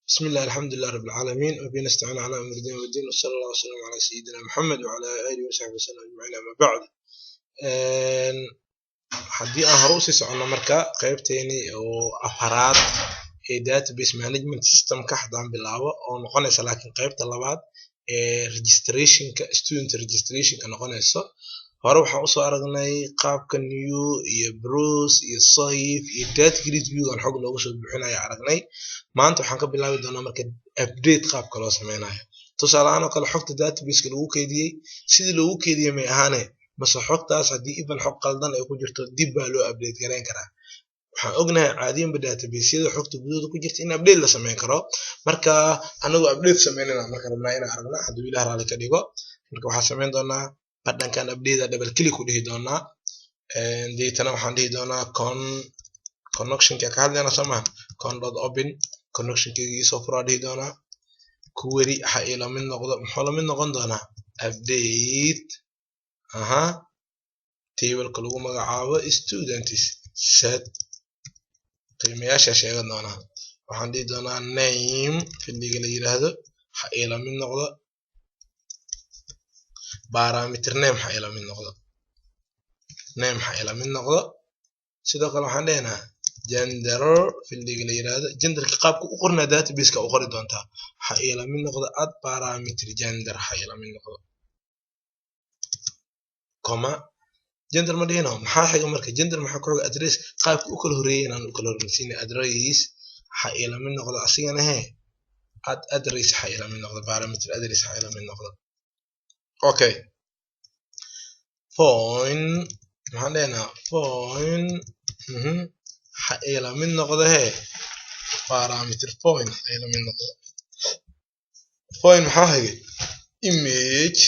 بسم الله الحمد لله رب العالمين وبه نستعين على أمر الدين والدين وصلى الله وسلم على سيدنا محمد وعلى آله وصحبه وسلم أجمعين أما بعد haddii aan hore usii soconno marka qaybteeni oo afaraad ee database management systemka haddaan bilaabo oo noqonaysa laakiin qaybta labaad ee registrationka student registrationka noqonayso hore waxaan usoo aragnay qaabka new iyo browse iyo save iyo data grid view aan xog loogu soo bixinayo aragnay maanta waxaan ka bilaabi doonaa marka update qaabka loo sameynayo tusaale ahaan oo kale xogta database-ka lagu keydiyey sidii loogu keydiyey may ahaane mase xogtaas haddii even xog qaldan ay ku jirto dib baa loo update gareyn karaa waxaan ognahay caadiyanba database-yada xogta gudahooda ku jirta in update la sameyn karo marka anagoo update sameynana marka rabnaa inaan aragna hadduu ilaah raali ka dhigo marka waxaan sameyn doonaa badhankan update double click ku dhihi doonaa deetana waxaan dhihi doonaa connectionka ka hadlayna soo con.open connectionkeygii soo furaa dhihi doonaa query waxa ii la mid noqdo muxuu la mid noqon doonaa update tableka lagu magacaabo students set qiimayaasha sheegan doonaa waxaan dhihi doonaa name fildiga la yiraahdo waxa ii la mid noqdo parameter name waxa ii la mid noqdo name waxa ii la mid noqdo sidoo kale waxaan dhehnaa gender fildiga la yiraahdo genderka qaabka u qornaa database-ka u qori doontaa waxa ii la mid noqdo add parameter gender waxa ii la mid noqdo comma gender ma dhihino maxaa xiga marka gender maxaa ku xiga address qaabka u kala horeeyay inaan u kala horeysiinay address waxa ii la mid noqdo asigana add address waxa ii la mid noqdo parameter address waxa ii la mid noqdo okay phone maxaan dhehnaa phone waxa ii la mid noqdo parameter phone waxa ii la mid noqdo phone maxaa xiga image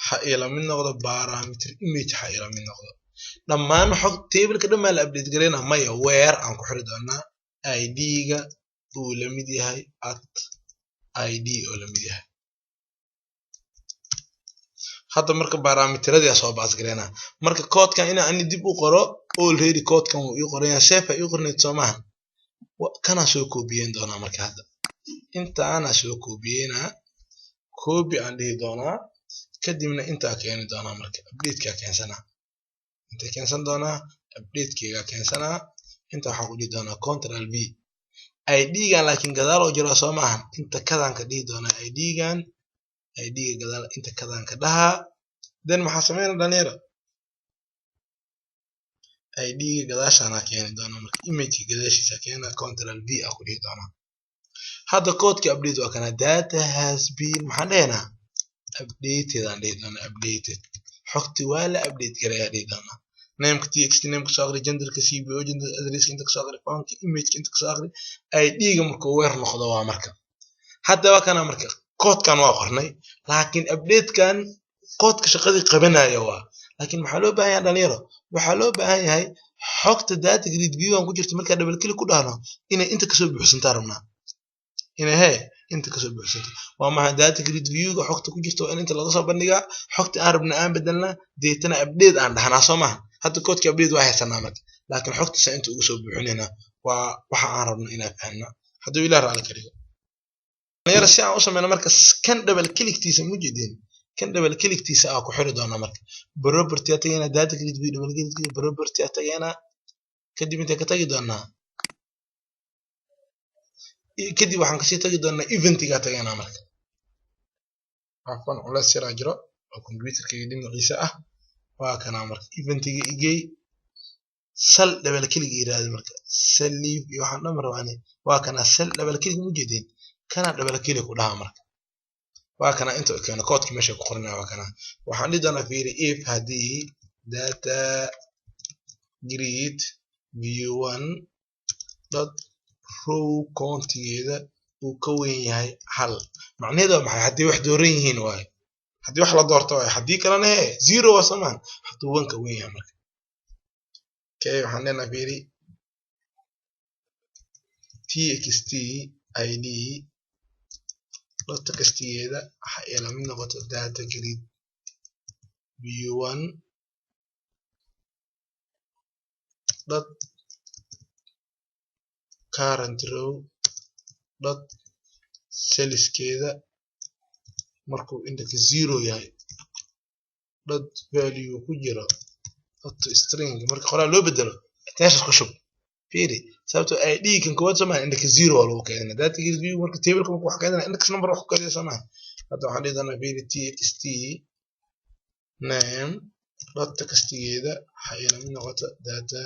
waxa ii la mid noqdo parameter image waxa ii la mid noqdo dhammaan xog tableka dhammaan la update gareynaa maya where aan ku xiri doonaa id-ga uu la mid yahay at id oo la mid yahay hadda marka parameteradii soo baas gareynaa marka koodkan inaan ani dib u qoro already koodkan wuu ii qoran yahay safe ay ii qornayd soomaha kana soo koobiyeyn doonaa marka hadda intaana soo koobiyeynaa copy aan dhihi doonaa kadibna intaa keeni doonaa marka update-ka keensanaa inta keensan doonaa update-keyga keensanaa inta waxaan ku dhihi doonaa control v id-gan laakiin gadaal oo jiro soo maahan inta kadaan ka dhihi doonaa id-ga gadaal inta kadaan ka dhahaa then maxaa sameynaa dhalinyaro id-ga gadaashaana keeni doonaa marka image gadaashiisa keena control v aan ku dhihi doonaa hadda koodka update waa kana data has been maxaan dhehnaa updated aan dhihi doonaa updated xogti waa la update gareeyaa dhihi doonaa nameka txt nameka soo aqri genderka cbo gender addresska inta kasoo aqri fountka imageka inta kasoo aqri id-ga markuu weer noqdo waa marka haddaba kana marka koodkan waa qornay laakiin update-kan koodka shaqadii qabanaya waa laakiin maxaa loo baahan yahay dhalinyaro waxaa loo baahan yahay xogta data grid view-gan ku jirta markaa double click ku dhahno inay inta kasoo buuxsantaa rabnaa inay inta kasoo buuxsanto waa maxay data grid view-ga xogta ku jirta waa in inta laga soo bandhigaa xogta aan rabna aan bedelnaa deetana update aan dhahnaa soo maaha hadda koodka update waa haysanaa marka laakiin xogtiisa inta ugu soo buuxinaynaa waa waxa aan rabno inaan fahanno hadduu ilaah raali ka dhigo dhalinyaro si aan u sameyno marka kan double click-tiisa mujeedin kan double click-tiisa aan ku xiri doonaa marka property aa tagaynaa data grid view double click property aa tagaynaa kadib intee ka tagi doonaa kadib waxaan kasii tagi doonaa eventiga tagaynaa marka afwan culays yaraa jiro oo computerkayga dhinaciisa ah waa kana marka eventiga igey sal double click yiraahdo marka sal leave iyo waxaan dhan rabaa waa kana sal double click mujeedin kana double click ku dhaha marka waa kana inta keeno koodka meesha ku qornaa waa kana waxaan dhihi doonaa fiiri if hadii data grid view1 dot row countigeeda uu ka weyn yahay hal macnaheedu waa maxay haddii wax dooran yihiin waaye haddii wax la doorto waaye haddii kalena zero waa samaan hadduu 1 ka weyn yahay marka okay waxaan leenahay fiiri txt id txt-geeda waxa ay la mid noqoto data grid view1 dot current row dot cells keeda markuu index 0 yahay dot value ku jiro dot string marka qoraal loo bedelo meeshas ku shub fiiri sababtoo id kan kood sama index 0 waa lagu keenaa data view marka table marka wax keenana index number wax ku keenay sama hadda waxaan dhiganaa fiiri txt name dot textgeeda waxay la mid noqoto data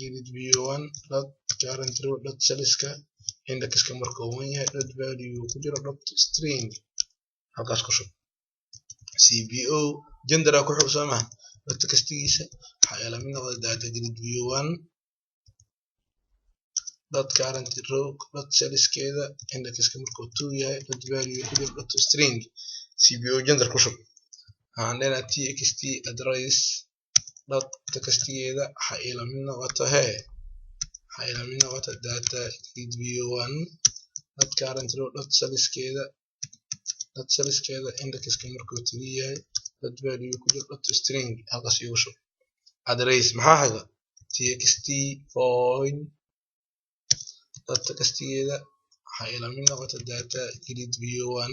grid view1 dot current row dot cellska indexka marka uu yahay dot value ku jiro dot string halkaas ku shub cbo gender ku xugsama dot textgiisa waxay la mid noqoto data grid view1 dot current row dot cellskeeda indexka marka uu yahay dot value ku jiro dot string cbo gender ku shub عندنا txt address dot textgeeda waxay la mid noqoto data grid view1 dot current row dot cellskeeda indexka marka uu yahay dot value ku jiro dot string halkaas igu shub address maxaa haga txt point dot textgeeda waxay la mid noqoto data grid view1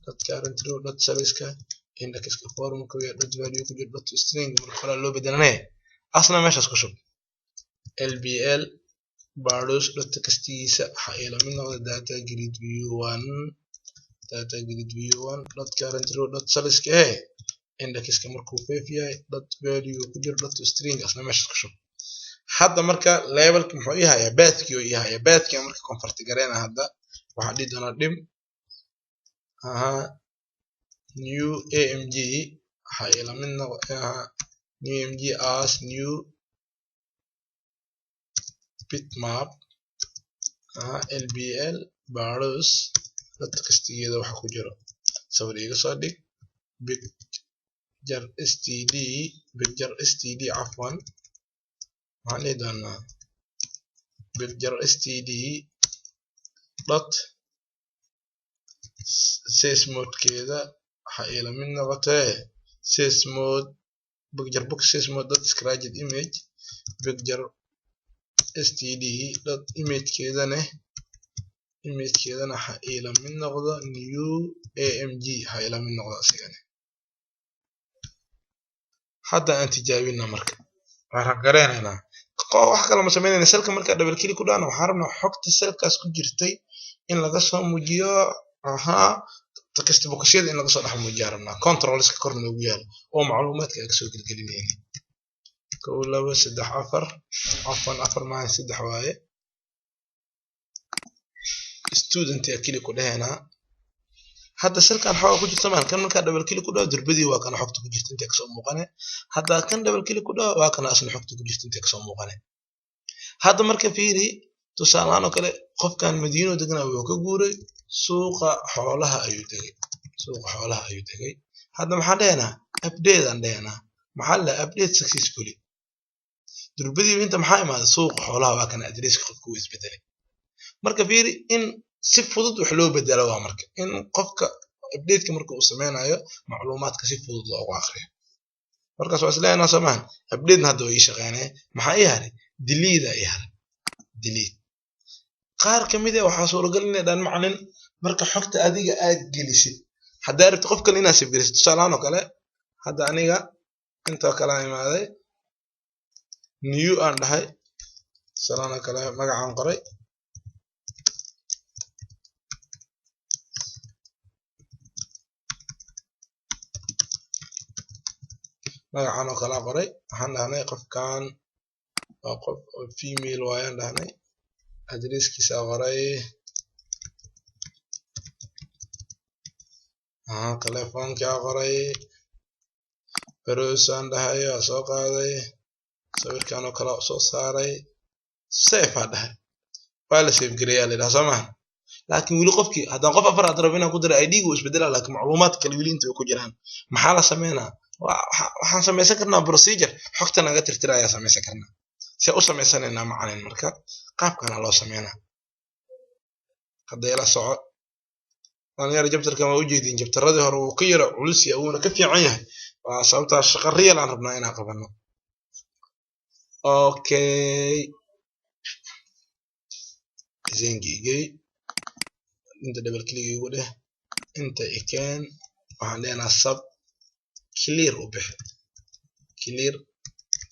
dot current row dot cellska indexka form ku yahay dot value ku jiro dot string marka qoraal loo bedelanay asna meeshas ku shub lbl bardos dot textgiisa waxay la mid noqoto data grid view1 dot current row dot cellska indexka marka uu yahay dot value ku jiro dot string asna meeshas ku shub hadda marka labelka muxuu yahay pathki marka convert gareena hadda waxa dhig doona dim new amg waxay la mid noqotaa new amg as new bitmap lbl bardos dot textgeeda waxa ku jiro sawir iga soo dhig picture std afwan waxaan dhihi doonaa picture std dot sysmode-keeda waxay la mid noqotee sysmode picture box sysmode dot scratched image picture std dot imagekeedana waxay la mid noqdo new amg waxay la mid noqdo asigana hadda aan tijaabina marka waxaan gareenaynaa wax kale ma sameynayna selka marka double click ku dhaana waxaan rabnaa xogta selkaas ku jirtay in laga soo muujiyo text boxyada in laga soo dhex muujiyo rabnaa controlska kor noogu yaal oo macluumaadka ay soo gelgelinayeen 1 2 3 4 afwan 4 maahan 3 waaye student ya kili ku dhaheena hadda selkan xooga ku jirta kan marka double click ku dhaw dirbadii waa kana xogta ku jirta inta ka soo muuqane hadda kan double click ku dhaw waa kana asna xogta ku jirta inta ka soo muuqane hadda marka fiiri tusaalaan oo kale qofkan madiino deganaa wuu ka guuray suuqa xoolaha ayuu tagay hadda maxaan dhaynaa update aan dhaynaa maxaa la update successfully dirbadii inta maxaa imaada suuqa xoolaha waa kana addresska qofku uu isbedelay marka fiiri in si fudud wax loo bedelo waa marka in qofka update marka uu sameynayo macluumaadka si fudud loogu akhriyo markaas waa isleeyahay samahan update hadda way shaqeynaa maxaa yahay delete qaar kamid ah waxa suuragal in dhan macalin marka xogta adiga aad gelisid hadaa rabto qof kale inaad save gelisid tusaalaan oo kale hadda aniga inta kala imaaday new aan dhahay salaana kale magacaan qoray magacaan oo kala qoray waxaan dhahnay qofkan waa qof female waayaan dhahnay adresskiisa qoray telefoonka qoray perusan dhahay soo qaaday sawirkan oo kala soo saaray save dhahay waa la save gareeyaa leedahay Soomaa laakiin wili qofkii hadaan qof afar aad rabina ku diray ID-gu isbedela laakiin macluumaad kale wili inta ku jiraan maxaa la sameeynaa waxaan sameeysan karnaa procedure xogta naga tirtiraya sameeysan karnaa si u sameeysanayna macalin marka qaabkan loo sameeynaa hadda la soco aan yar jabtarka ma u jeedin jabtaradii hore uu ka yara culus yahay oo ka fiican yahay waa sababta shaqo real aan rabnaa inaan qabano okay design-gii inta double click igu dheh inta ikeen waxaan leenahay sub clear u bixi clear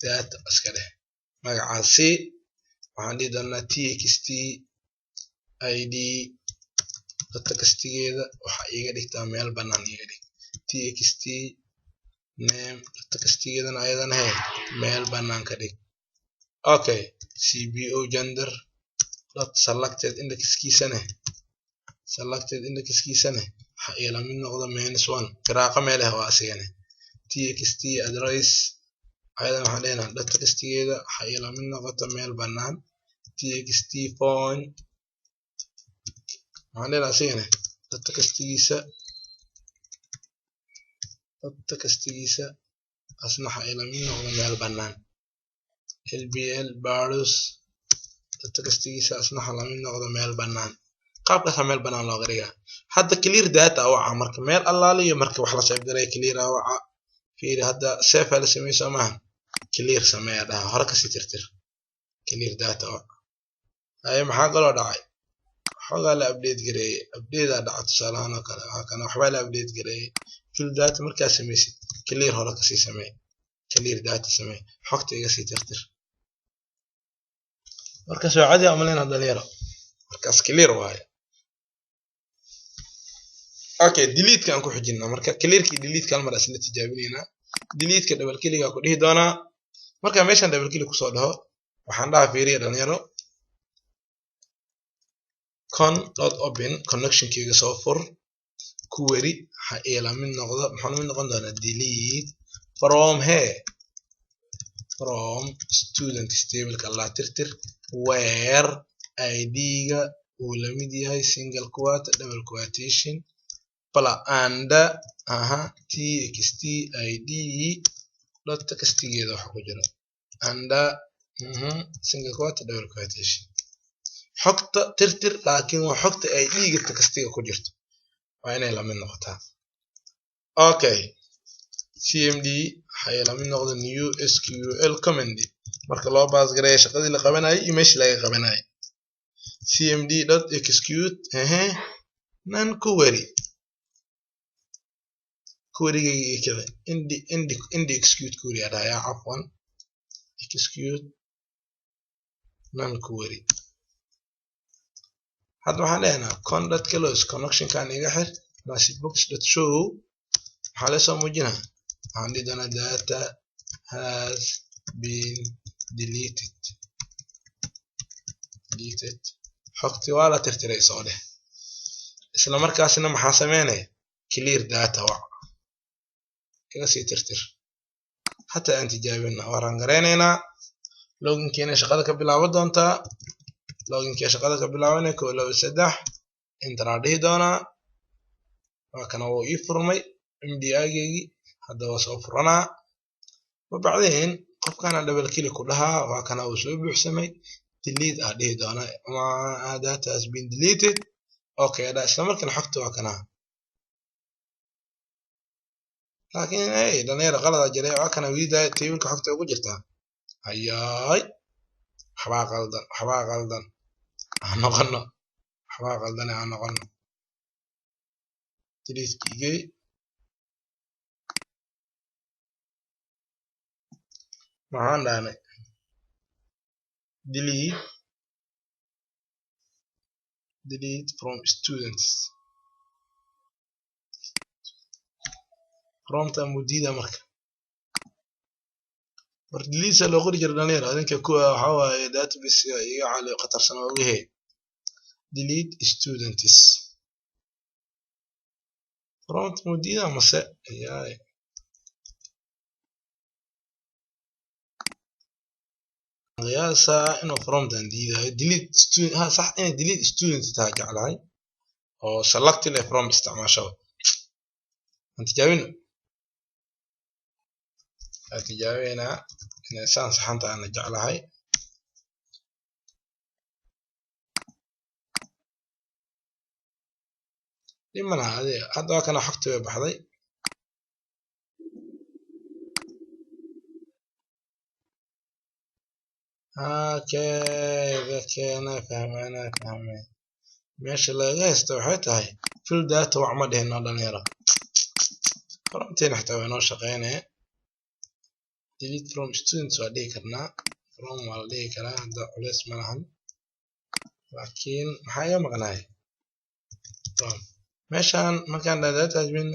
data iska dheh magacaasi waxaan dhihi doonaa txt id data kastigeeda waxa iga dhigtaa meel bannaan iga dhig txt name data kastigeedana ayadana meel bannaan ka dhig okay cbo gender dot selected indexkiisana waxa ila mid noqdo -1 firaaqa meel waa asigana txt address ayadana waxaan leenahay data kastigeeda waxa ila mid noqoto meel bannaan txt phone waxaan leenahay asigana data kastigiisa asna waxa ila mid noqdo meel bannaan lbl barus data kastigiisa asna waxa la mid noqdo meel bannaan qaabkaas meel bannaan looga dhigaa hadda clear data waxa marka meel allaaliyo marka wax la save garay clear waxa fiiri hadda save la sameeyo maahan clear sameeya dhaha hore ka sii tirtir clear data ay maxaa kaloo dhacay xogaa la update gareeyay update dhacay tusaalahan oo kale waxa kana waxba la update gareeyay fill data markaa sameeysid clear hore ka sii sameey clear data sameey xogta iga sii tirtir marka soo caadi amalina dhalinyaro markaas clear waaye okay delete kan ku xijinaa marka clear ki delete kal mar asla tijaabinayna delete ka double click ku dhihi doonaa marka meeshan double click ku soo dhaho waxaan dhahaa fiiriya dhalinyaro con.open connection kiga soo fur query ha ila mid noqdo maxaa mid noqon doona delete from student table ka la tirtir where id ga uu la mid yahay single quote double quotation and txt id dot kastigeeda waxa ku jira and single quote double quotation xogta tirtir laakiin waa xogta id ga kastiga ku jirto waa inay la mid noqotaa okay cmd waxay la mid noqdo new sql command marka loo baas gareeyo shaqadii la qabanayay iyo meeshii laga qabanayay cmd.execute nan query indi execute query adaya afwan execute nan query hadda waxaan leenahay con.close connection kan iga xir messagebox.show waxaa la soo muujinaa waxaan dhihi doonaa data has been deleted xogtii waa la tirtiray soo dheh isla markaasna maxaa sameynaya clear data wac kaga sii tirtir hatta aan tijaabina waan gareynaynaa loginkeena shaqada ka bilaaban doontaa loginkeena shaqada ka bilaabanay 1 2 3 inta dhihi doonaa waa kana uu ii furmay mdi-gaygi hadda waa soo furanaa wabacdeen qofkana double click ku dhahaa waa kana uu soo buuxsamay delete dhihi doonaa ama data has been deleted okay isla markaana xogta waa kana laakiin dhalinyaro qalad jiray waa kana wiida table-ka xogta ugu jirtaa ayay waxba qaldan aan noqono delete kigay maxaan dhahnay delete from students prompt mudida marka delete loo qori jiray dhalinyaro adinka kuwa waxa waaye database iyo cali qatarsan oo ugu hay delete students prompt mudida mase ayay قياسا إنه from delete student صح إنه delete student تاجع عليه أو select له from استعمال شو أنت جاوينا إن إنسان صح أنت أنا جعله هاي لما هذا كان حكته بحذي اوكي انا فاهم ماشي laga haysto waxay tahay fill data wax ma dhihino dhalinyaro runtii xataa way noo shaqeynaya delete from students waa dhihi karnaa from waa la dhihi karaa hadda culays ma lahan laakiin maxaa iga maqnaay from meeshaan markaan data has been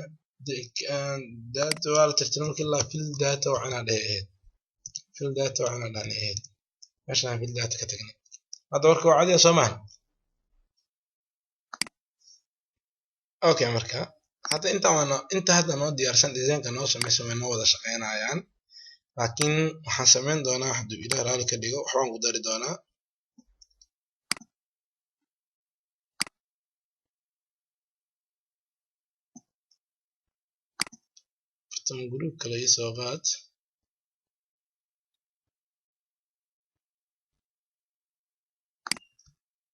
data waa la tirtiray markii la fill data waa inaa dhihi ahayd fill data waa inaa dhani ahayd meeshaan fill data ka tagnay hadda warka waa cadiya soo maahan okay marka hadda inta hadda noo diyaarsan design-ka noo samaysan way noo wada shaqeynayaan laakiin waxaan samayn doonaa hadduu ilaah raali ka dhigo waxbaan ku dari doonaa tan group kale ii soo qaad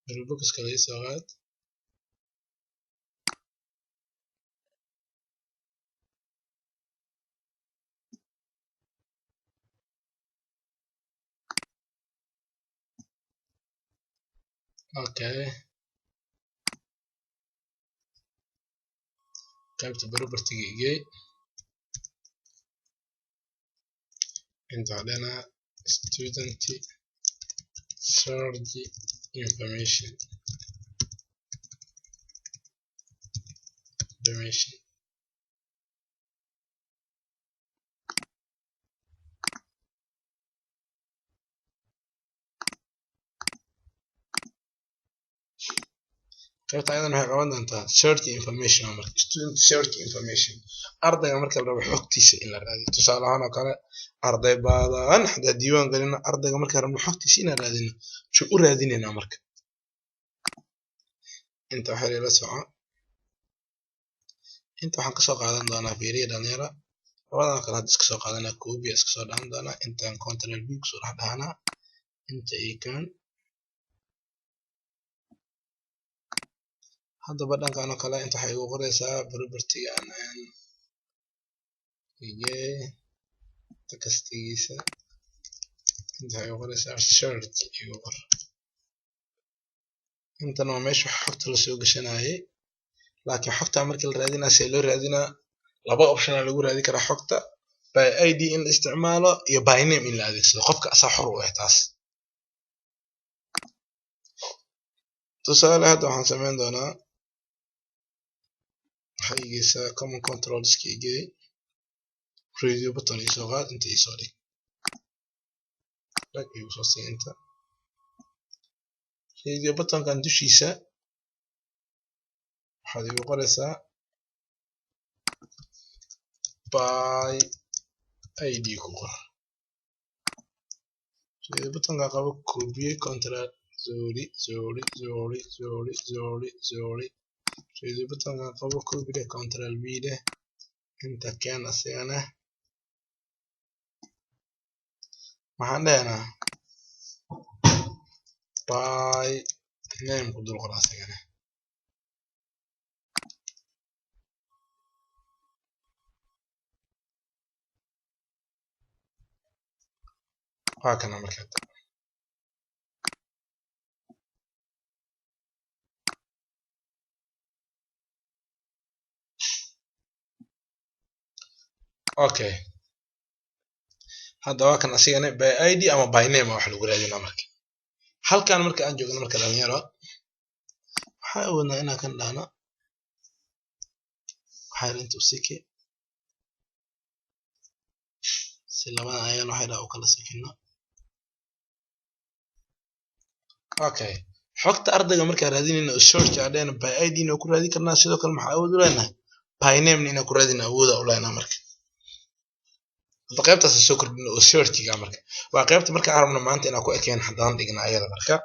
group kale ii soo qaad okay qaybta property-ga igey inta hadana student search information qaybta ayadan waxay qaban doontaa search information marka student search information ardayga marka la rabo xogtiisa in la raadiyo tusaale ahaan oo kale arday badan hadaa diiwaan galino ardayga marka rabno xogtiisa in la raadino soo u raadinayna marka inta waxa la soco inta waxaan ka soo qaadan doonaa fiiriye dhalinyaro labadan kale hadda iska soo qaadanaa koobi iska soo dhahan doonaa intaan control v ku soo dhahnaa inta ikan hadda badhankan oo kale inta waxay ugu qoraysaa property-ga aan igey textigiisa inta waxay ugu qoraysaa search igu qor intan waa meesha xogta la soo gashanayay laakiin xogta markii la raadinayo si loo raadinaa laba option lagu raadi karaa xogta by id in la isticmaalo iyo by name in la adeegsado qofka asaa xor u ah taas tusaale hadda waxaan samayn doonaa waxay igeysaa common controls ki igey radio button isoo qaad inta isoo dhig rag igu soo sii inta radio buttonkan dushiisa waxaad igu qoraysaa by id ku qor radio buttonka qabo koobiye control zori radio buttonka qabo koobiye control v leh inta keen asagana waxaan dhehnaa by name ku dul qor asagana waa kana markaa okay hadda waa kan asigana by id ama by name wax lagu raadinaa marka halkan marka aan joogno marka dhalinyaro waxaa awoodnaa inaan kan dhahno waxaa inta usiki si labadan ayaan waxay dhaha u kala sikino okay xogta ardayga markaa raadinayna search adayna by id na ku raadi karnaa sidoo kale maxaa awood u leenahay by name na ku raadina awooda u leenahay marka hadda qaybtaas soo kordhino oo search-ga marka waa qaybta marka aan rabno maanta inaan ku ekeen haddaan dhigna ayada marka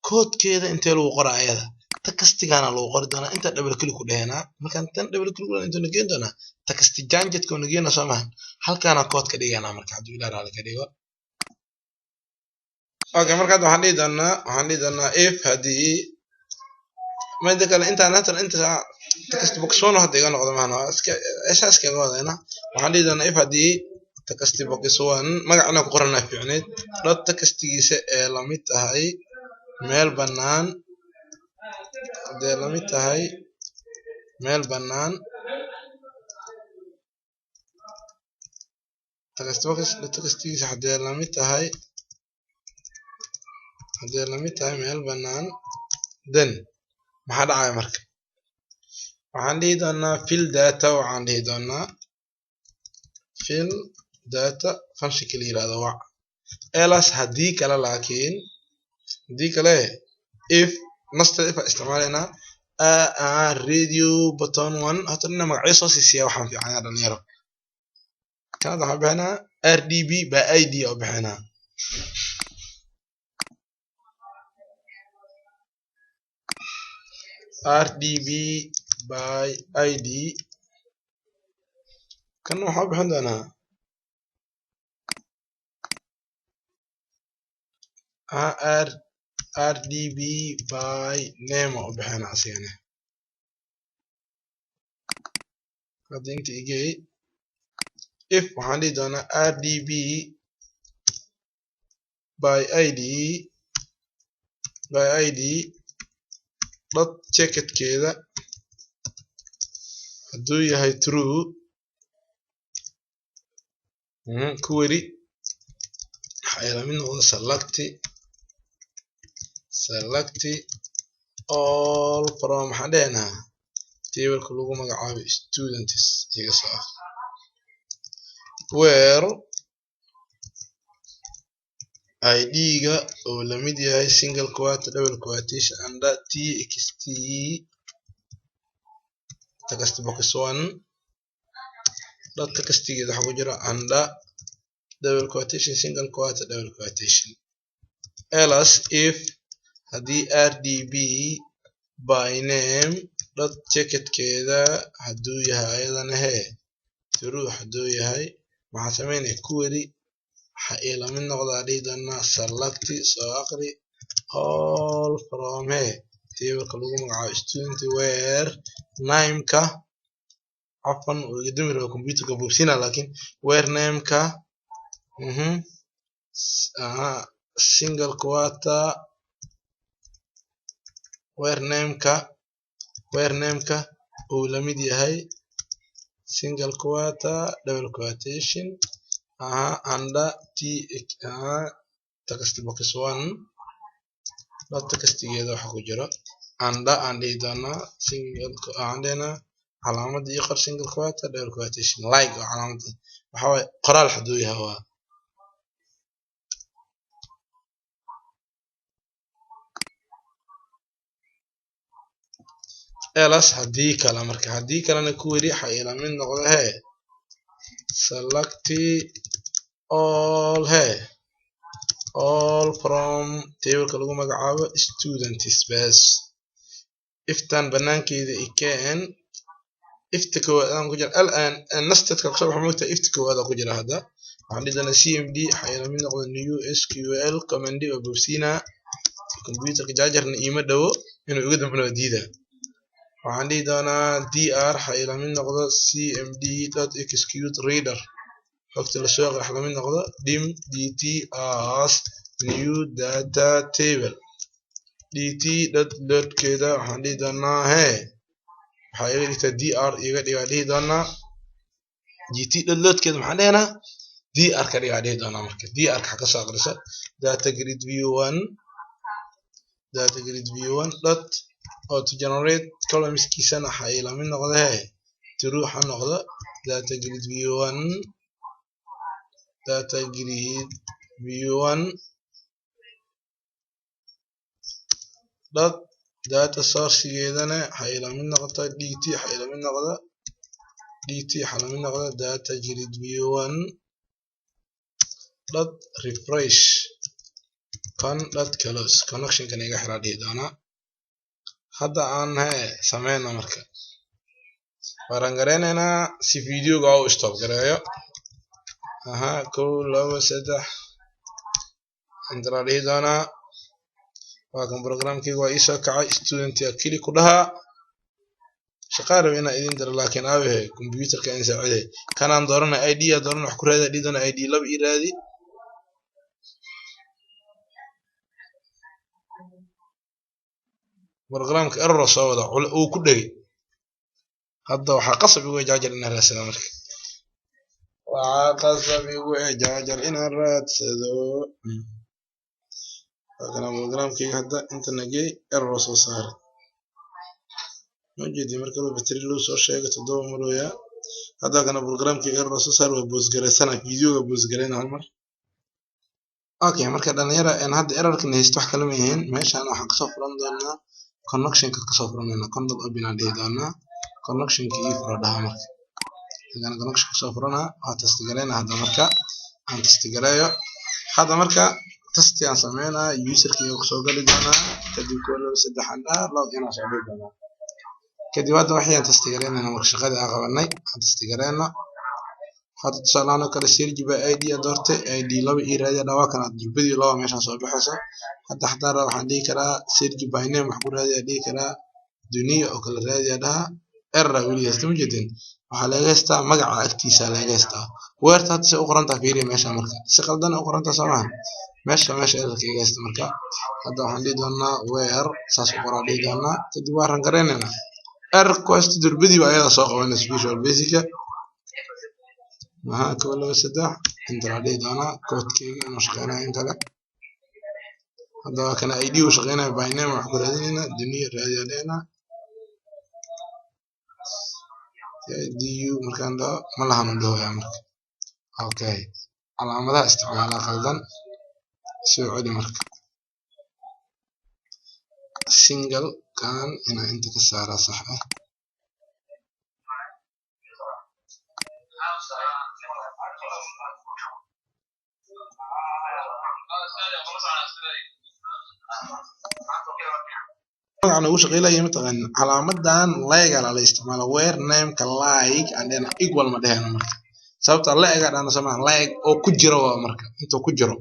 koodkeeda intee lagu qoraa ayada textigaana lagu qori doonaa inta double click ku dhehenaa markaan tan double click inta nageen doonaa text janjetka oo nageena soo maahan halkaana kood ka dhiganaa marka hadduu ilaa raali ka dhigo okay markaad waxaan dhihi doonaa if haddii mada kale inta text box one hadda iga noqdo maana iska iskaga wadayna waxaan dhihi doonaa if haddii text box 1 magacana ku qorana fiicneed dot textigiisa ee la mid tahay meel banaan hadee la mid tahay meel banaan text box textigiisa hadee la mid tahay meel banaan then maxaa dhacaya marka waxaan dhihi doonaa fill data waxaan dhihi doonaa fill data function kale yiraahdo waa else hadii kale laakiin hadii kale if nested if isticmaalena radio button 1 hadana magaciisa soo siisiya waxaan fiican dhalinyaro kana waxa bixina rdb by id oo bixina rdb by id kan waxa bixin doonaa rdb by name oo bixina asigana hadinta igay if waxaan dhihi doonaa rdb by id dot checkkeeda haduu yahay true query waxay la mid noqon select all from hadena table lagu magacaabo students iga soo where id ga oo la mid yahay single quote double quotation and txt text box 1 dot textigeeda waxa ku jira and double quotation single quote double quotation else if hadii rdb by name dot checkkeeda haduu yahay ayadana true haduu yahay waxa sameynay query waxa la mid noqda dhigana select soo aqri all from table lagu magacaabo student where name ka afan oo idimir computer ka buufsina laakiin where name ka single quote where name ka oo la mid yahay single quote double quotation under text box 1 dot textigeeda waxa ku jira under and idana single andena calaamad iyo qor single quote double quotation like calaamad waxa way qoraal haduu yahay waa else hadii kala marka hadii kalena query waxa la mid noqdo select all from table lagu magacaabo students bas iftan banaankeeda ikeen ifta koowaad ku jira al'aan nested ka soo xumugta ifta koowaad ku jira hada waxaan dhidana cmd waxa la mid noqdo new sql command oo buufsina computer ka jaajarna iima dhawo inuu ugu dambeeyo diida waxaan dhihi doonaa dr waxa la mid noqdo cmd.execute reader xogta la soo qeexay la mid noqdo dim dt as new data table dt.load-keeda waxaan dhihi doonaa waxa iga dhigta dr iga dhihi doonaa gt.load-keeda maxaan dhehnaa dr ka dhihi doonaa marka dr ka ka soo aqrisa data grid view1 dot auto generate columns kiisana waxa la mid noqdo true waxa noqdo data grid view1 dot data source-geedana waxa la mid noqdo dt waxa la mid noqdo data grid view1 dot refresh kan dot close connection kan iga xira dhigi doona hadda aan sameeyna marka warangareynayna si video-ga oo stop gareeyo 1 2 3 andra dhigi doona waa kan programkii waa isoo kacay student ya kili ku dhaha shaqaale ina idin dar laakiin aawe computerka in saacade kanaan doorana ID doorana wax ku raadi dhidana ID laba ii raadi barnaamijka error soo wada uu ku dhagay hadda waxa qasab igu jaajar in raasado marka waxa qasab igu jaajar in raadsado barnaamijka hadda inta nagay error soo saar موجودي مركز البتري لو سو شيغه تدو مرويا هذا كان برنامجي error soo saar waa boos gareysana video boos gareena hal mar okay marka dhalinyaro aan hadda errorkan haysto wax kala weeyeen meeshaan waxa ka soo furan doonaa connection ka soo furanayna connection abina deedana connection ki furo dhaha marka hadana connection ka soo furana waa test gareena hadda marka aan test gareeyo hadda marka test aan sameeyna user ki soo gali doona kadib koolo saddex anda login aan soo doona kadib hadda waxaan test gareena marka shaqada aan qabanay aan test gareena hadda salaano kala sirjiba ID doortay ID laba ii raadi dhawa kana jibadii laba meesha soo baxayso hadda xataa waxaan dhigi karaa sirji by name wax ku raadi dhigi karaa duniya oo kala raadi dhaha error wili isma jeedin waxa laga heystaa magaca agtiisa laga heystaa weerta hadda si u qoranta fiiri meesha marka si qaldan u qoranta samaha meesha error ka heystaa marka hadda waxaan dhigi doonaa weer saas u qoraa dhigi doonaa kadib waan gareynaa error request durbidi waa ayada soo qabanaysa Visual Basic ما كل مسدح انت عليه دانا كود كيغ انو شقينا انت لا هذا كان ايدي وشقينا باينه وحكو رادينا الدنيا رادي علينا دي يو مركان دا ما لها ندو يا مرك اوكي علامه استعمالها خلدان سعودي مرك سنجل كان هنا انت كساره صح أنا وش غيلا يمتغن علامتان لايق على الاستعمال وير نيم كلايك عندنا equal ما دهنا مركا سببت لايق أنا سمع لايق أو كجرا مركا أنتو كجرا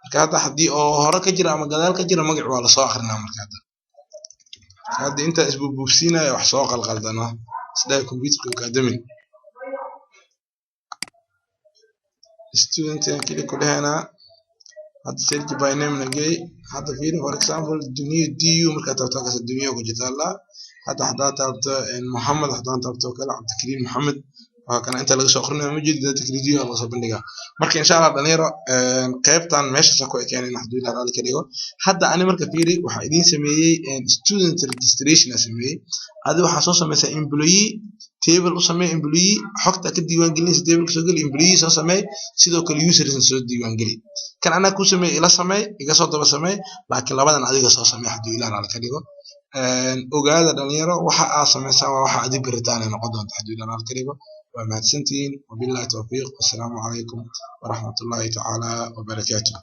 مركا هذا حدي أو هرا كجرا أما قدال كجرا ما قعوا على صاخرنا مركا هذا أنت أسبوع بوسينا وحصاق الغلطنا سدا كمبيوتر أكاديمي student كده كلها هنا هذا سيرج باي نيم نجي هذا فين فور اكزامبل الدنيا ديو مركا تبتاكس الدنيا وجتالا هذا حدا تبت محمد حدا تبت كلا عبد الكريم محمد وكان انت laga soo qornay ma jid tikridiyo la soo bandhiga marka insha Allah dhalinyaro qaybtan meesha ku ekeenina hadii la raali ka dhigo hadda ani marka fiiri waxa idin sameeyay student registration sameeyay adi waxa soo sameeyay employee table u sameeyay employee xogta ka diiwaan gelinaysa table soo gal employee soo sameeyay sidoo kale users soo diiwaan geli kan ana ku sameeyay ila sameey iga soo daba sameey laakiin labadan adiga soo sameey hadii la raali ka dhigo ogaada dhalinyaro waxa aad sameeysan waxa aad baritaan noqon doonto hadii la raali ka dhigo ومع السنتين وبالله التوفيق والسلام عليكم ورحمة الله تعالى وبركاته.